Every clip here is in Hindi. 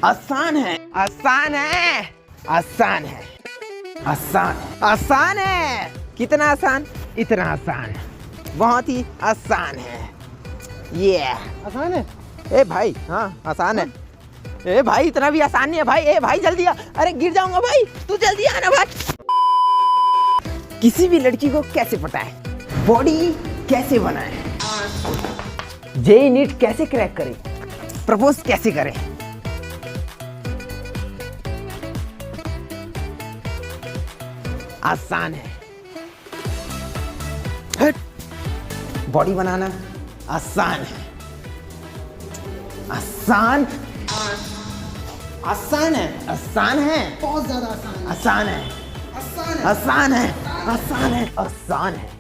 आसान है, आसान है, आसान है, आसान, आसान है। कितना आसान? इतना आसान, बहुत ही आसान है। ये आसान है। ए भाई, हाँ आसान है। ए भाई इतना भी आसान नहीं है भाई। ए भाई जल्दी आ, अरे गिर जाऊंगा भाई, तू जल्दी आना भाई। किसी भी लड़की को कैसे पटाए, बॉडी कैसे बनाए, जेईई नीट कैसे क्रैक करे, प्रपोज कैसे करे, आसान है। हट, बॉडी बनाना आसान है, आसान, आसान है, आसान है, बहुत ज्यादा आसान है। आसान है, आसान है। आसान है, आसान है, आसान है।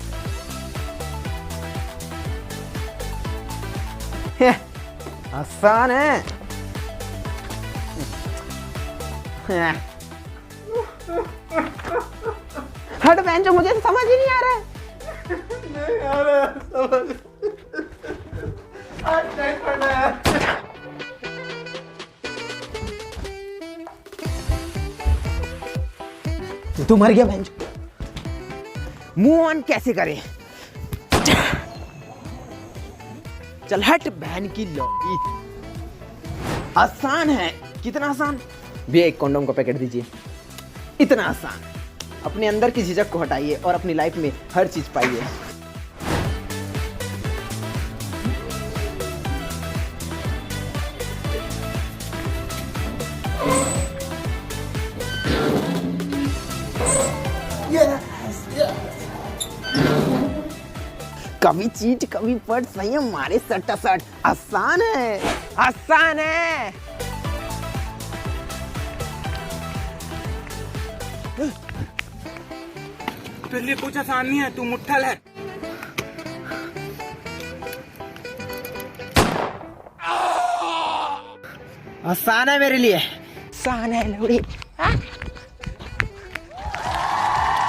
आसान है। हट बहन, जो मुझे तो समझ ही नहीं आ रहा है। नहीं आ रहा है समझ। आज नहीं पढ़ना है। तू मर गया बहन। मूव ऑन कैसे करें? चल हट बहन की लौकी। आसान है। कितना आसान? भैया एक कॉन्डोम का पैकेट दीजिए। इतना आसान। अपने अंदर की झिझक को हटाइए और अपनी लाइफ में हर चीज पाइए। कभी चीट कभी पट, सही हमारे सट्टा सट। आसान है, आसान है। तेरे लिए कुछ आसान नहीं है, तू मुट्ठल है। आसान है मेरे लिए, आसान है लौड़ी।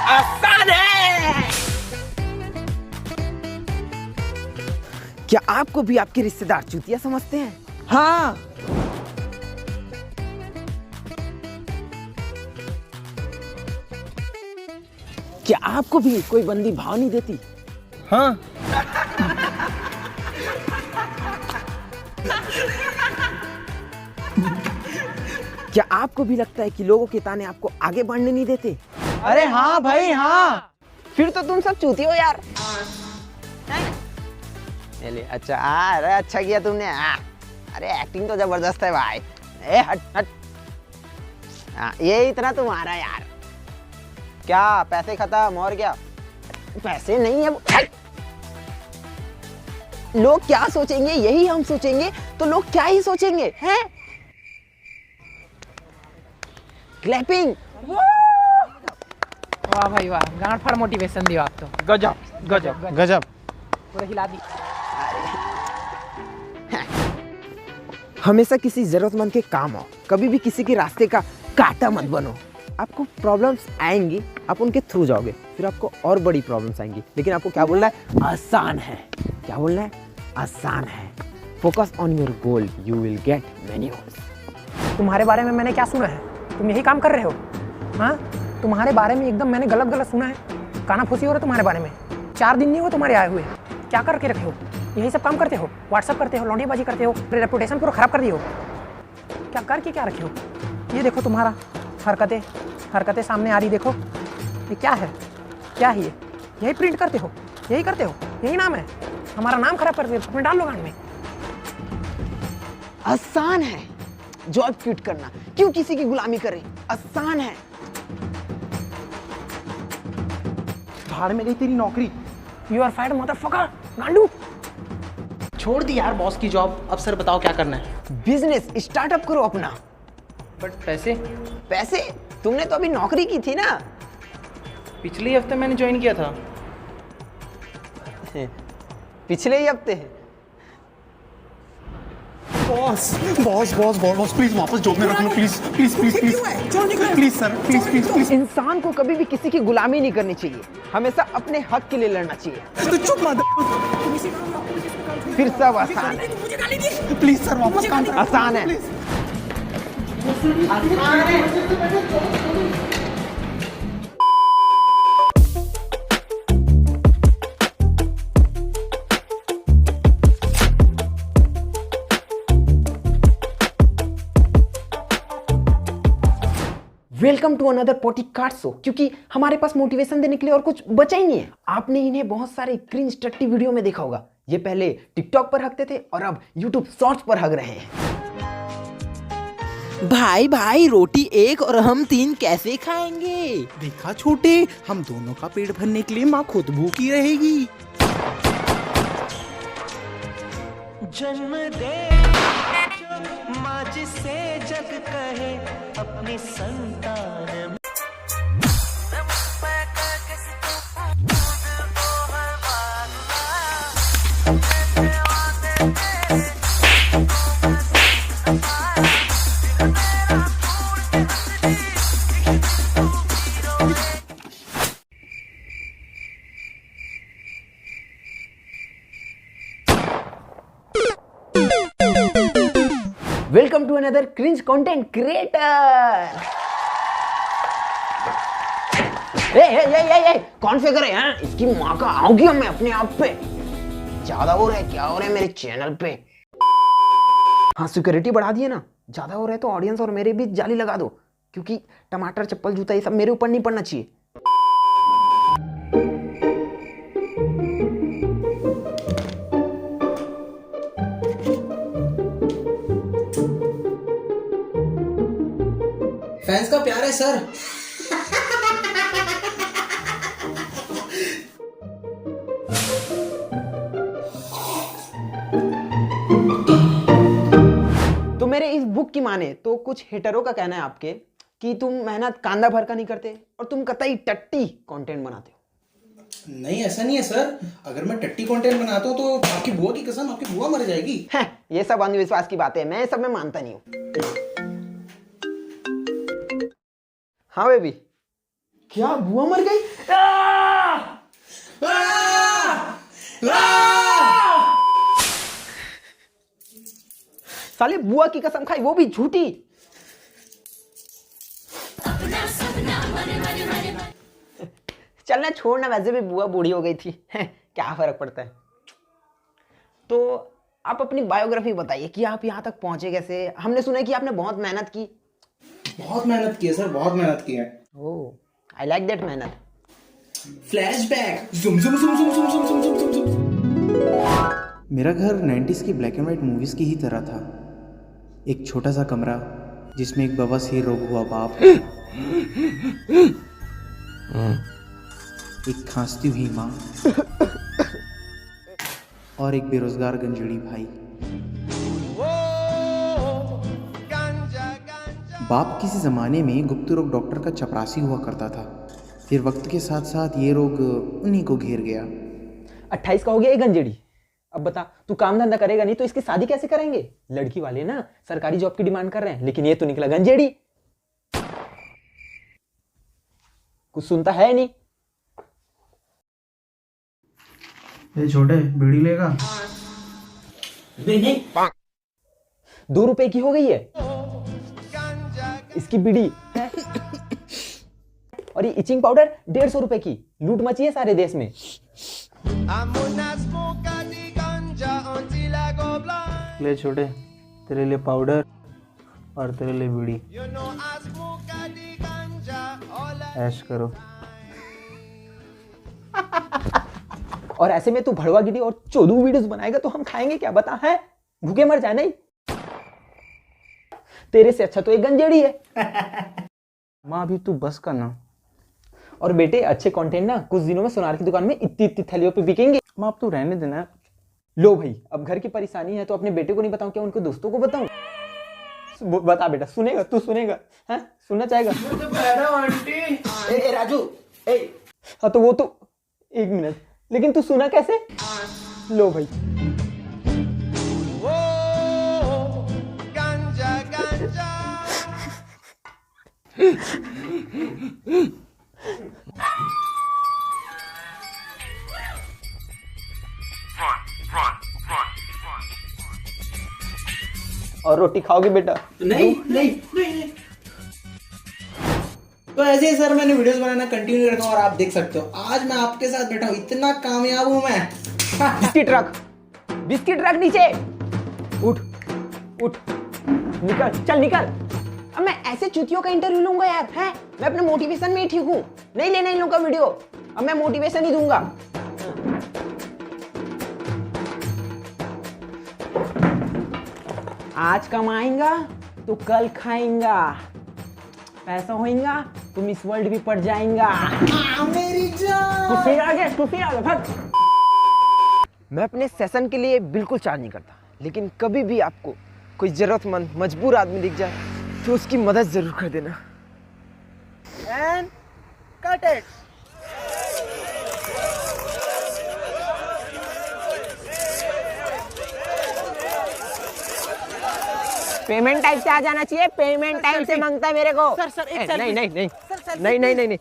आसान है। क्या आपको भी आपके रिश्तेदार चूतिया समझते हैं? हाँ। क्या आपको भी कोई बंदी भाव नहीं देती? हाँ। क्या आपको भी लगता है कि लोगों के ताने आपको आगे बढ़ने नहीं देते? अरे हाँ भाई हाँ। फिर तो तुम सब चूती हो यार। ले अच्छा, अरे अच्छा किया तुमने। अरे एक्टिंग तो जबरदस्त है भाई। ए हट हट। ये इतना तुम्हारा यार। क्या पैसे खत्म और क्या? पैसे नहीं है वो। लोग क्या सोचेंगे यही हम सोचेंगे तो लोग क्या ही सोचेंगे हैं? क्लैपिंग। वाह भाई वाह, गांड फाड़ मोटिवेशन दिया आप तो। गजब गजब गजब। पूरा हिला दी। हमेशा किसी जरूरतमंद के काम आओ, कभी भी किसी के रास्ते का कांटा मत बनो। आपको प्रॉब्लम्स आएंगी, आप उनके थ्रू जाओगे, फिर आपको और बड़ी प्रॉब्लम्स आएंगी। लेकिन आपको क्या बोलना है? आसान है। क्या बोलना है? आसान है। Focus on your goal, you will get many goals. तुम्हारे बारे में मैंने क्या सुना है? तुम यही काम कर रहे हो? हाँ, तुम्हारे बारे में एकदम मैंने गलत गलत सुना है। कानाफूसी हो रहा है तुम्हारे बारे में। 4 दिन नहीं हुए तुम्हारे आए हुए। क्या करके रखे हो? यही सब काम करते हो, व्हाट्सअप करते हो, लौंडियाबाजी करते हो, रेपुटेशन पूरा खराब कर दिए हो। क्या करके क्या रखे हो? ये देखो तुम्हारा हरकतें सामने आ रही, देखो ये क्या है? क्या है ये? यही प्रिंट करते हो, यही करते हो, यही नाम है? हमारा नाम खराब करते हो, अपने डाल लो गांड में। आसान है जॉब क्विट करना, क्यों किसी की गुलामी करें? आसान है। भाड़ में गई तेरी नौकरी। You are fired motherfucker. गांडू छोड़ दी यार बॉस की जॉब। अब सर बताओ क्या करना है? बिजनेस स्टार्टअप करो अपना। बट पैसे? पैसे? तुमने तो अभी नौकरी की थी ना। पिछले हफ्ते मैंने ज्वाइन किया था। पिछले ही हफ्ते। Boss boss boss boss please वापस जॉब में रख लो please please please please please sir please please please. इंसान को कभी भी किसी की गुलामी नहीं करनी चाहिए, हमेशा अपने हक के लिए लड़ना चाहिए। तो चुप मत। फिर सब आसान है। प्लीज सर वापस काम करो। आसान है। Welcome to another podcast show. क्योंकि हमारे पास मोटिवेशन देने के लिए और कुछ बचा ही नहीं है। आपने इन्हें बहुत सारे क्रिंज टट्टी वीडियो में देखा होगा। ये पहले टिकटॉक पर हकते थे और अब यूट्यूब शॉर्ट्स पर हक रहे हैं। भाई भाई रोटी एक और हम 3 कैसे खाएंगे? देखा छोटे, हम दोनों का पेट भरने के लिए माँ खुद भूखी रहेगी। जन्म दे जो माँ जिसे जग कहे अपनी संतान। Welcome to another cringe content creator. ए कौन से करे हैं? इसकी माँ का आओगी मैं अपने आप पे। ज्यादा हो रहा है, क्या हो रहा है मेरे चैनल पे? हाँ, सिक्योरिटी बढ़ा दिए ना। ज्यादा हो रहा है तो ऑडियंस और मेरे बीच जाली लगा दो, क्योंकि टमाटर चप्पल जूता ये सब मेरे ऊपर नहीं पड़ना चाहिए। फैंस का प्यार है सर। तो मेरे इस बुक की माने तो कुछ हेटरों का कहना है आपके कि तुम मेहनत कांदा भर का नहीं करते और तुम कतई टट्टी कंटेंट बनाते हो। नहीं, ऐसा नहीं है सर। अगर मैं टट्टी कंटेंट बनाता हूँ तो आपकी बुआ की कसम, आपकी बुआ मर जाएगी। ये सब अंधविश्वास की बातें हैं, मैं सब में मानता नहीं हूँ। हाँ बेबी, क्या बुआ मर गई? साले बुआ की कसम खाई, वो भी झूठी। चलना छोड़ना, वैसे भी बुआ बूढ़ी हो गई थी। क्या फर्क पड़ता है। तो आप अपनी बायोग्राफी बताइए कि आप यहाँ तक पहुंचे कैसे। हमने सुना है कि आपने बहुत मेहनत की। बहुत मेहनत की है सर, बहुत मेहनत की है। ओह, आई लाइक दैट मेहनत। फ्लैशबैक, जुम जुम जुम जुम जुम जुम जुम जुम जुम जुम। मेरा घर 90s की ब्लैक एंड वाइट मूवीज़ की ही तरह था। एक छोटा सा कमरा जिसमें एक बवासीर रोग हुआ बाप, एक खांसती हुई माँ और एक बेरोजगार गंजेड़ी भाई। बाप किसी ज़माने में गुप्त रोग डॉक्टर का चपरासी हुआ करता था। फिर वक्त के साथ साथ ये रोग उन्हीं को घेर गया। 28 का हो गया ये गंजेड़ी। अब बता, तू काम धंधा करेगा नहीं तो इसकी शादी कैसे करेंगे? लड़की वाले ना सरकारी जॉब की डिमांड कर रहे हैं, लेकिन ये तो निकला गंजेड़ी। कुछ सुनता है नहीं। ये छोटे बीड़ी लेगा? नहीं, 2 रुपए की हो गई है इसकी बीड़ी है। और ये इचिंग पाउडर 150 रुपए की। लूट मची है सारे देश में। ले छोटे, तेरे लिए पाउडर और तेरे लिए बीड़ी। ऐश करो। और ऐसे में तू भड़वा गिरी और 14 वीडियोस बनाएगा तो हम खाएंगे क्या? बता है, भूखे मर जाए। नहीं, तेरे से अच्छा तो एक गंजेड़ी है। माँ अभी तू बस का ना। और बेटे, अच्छे कंटेंट ना कुछ दिनों में सोनार की दुकान में इतनी थैलियों पे बिकेंगे। माँ अब तू रहने देना। लो भाई, अब घर की परेशानी है तो अपने बेटे को नहीं बताऊं क्या उनके दोस्तों को बताऊं? बता बेटा, सुनेगा? तू सुनेगा? हैं, सुनना चाहेगा? ए राजू, हाँ तो वो तो 1 मिनट, लेकिन तू सुना कैसे? लो भाई, और रोटी खाओगे बेटा? नहीं नहीं नहीं। तो ऐसे ही सर मैंने वीडियोस बनाना कंटिन्यू रखा और आप देख सकते हो आज मैं आपके साथ बैठा हूँ, इतना कामयाब हूँ मैं। बिस्किट रख नीचे। उठ उठ, निकल, चल निकल। अब मैं ऐसे चुतियों का इंटरव्यू लूंगा यार? है, मैं अपने मोटिवेशन में ही ठीक हूँ, नहीं लेना इन लोगों का वीडियो। अब मैं मोटिवेशन ही दूंगा। आज कमाएंगा तो कल खाएंगा, पैसा होएगा तो मिस वर्ल्ड भी पड़ जाएगा। मेरी जान। खुशी आ गया, भाग। मैं अपने सेशन के लिए बिल्कुल चार्ज नहीं करता, लेकिन कभी भी आपको कोई जरूरतमंद मजबूर आदमी दिख जाए तो उसकी मदद जरूर कर देना। And cut it. Payment time से आ जाना चाहिए, पेमेंट टाइम से मांगता है मेरे को। सर एक नहीं नहीं नहीं नहीं नहीं नहीं नहीं।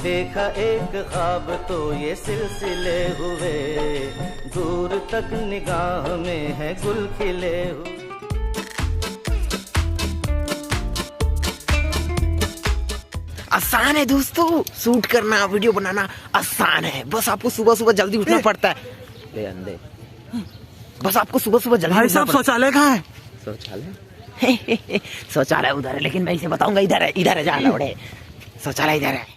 देखा एक ख्वाब तो ये सिलसिले हुए, दूर तक निगाह में है गुल खिले हुए। आसान है दोस्तों, शूट करना, वीडियो बनाना आसान है। बस आपको सुबह सुबह जल्दी उठना पड़ता है। ले अंदे, बस आपको सुबह सुबह जल्दी भाई उठना साहब पड़ता है। शौचालय कहाँ है? शौचालय शौचालय उधर है, लेकिन मैं इसे बताऊंगा इधर है, इधर है, जा लौड़े। शौचालय इधर है।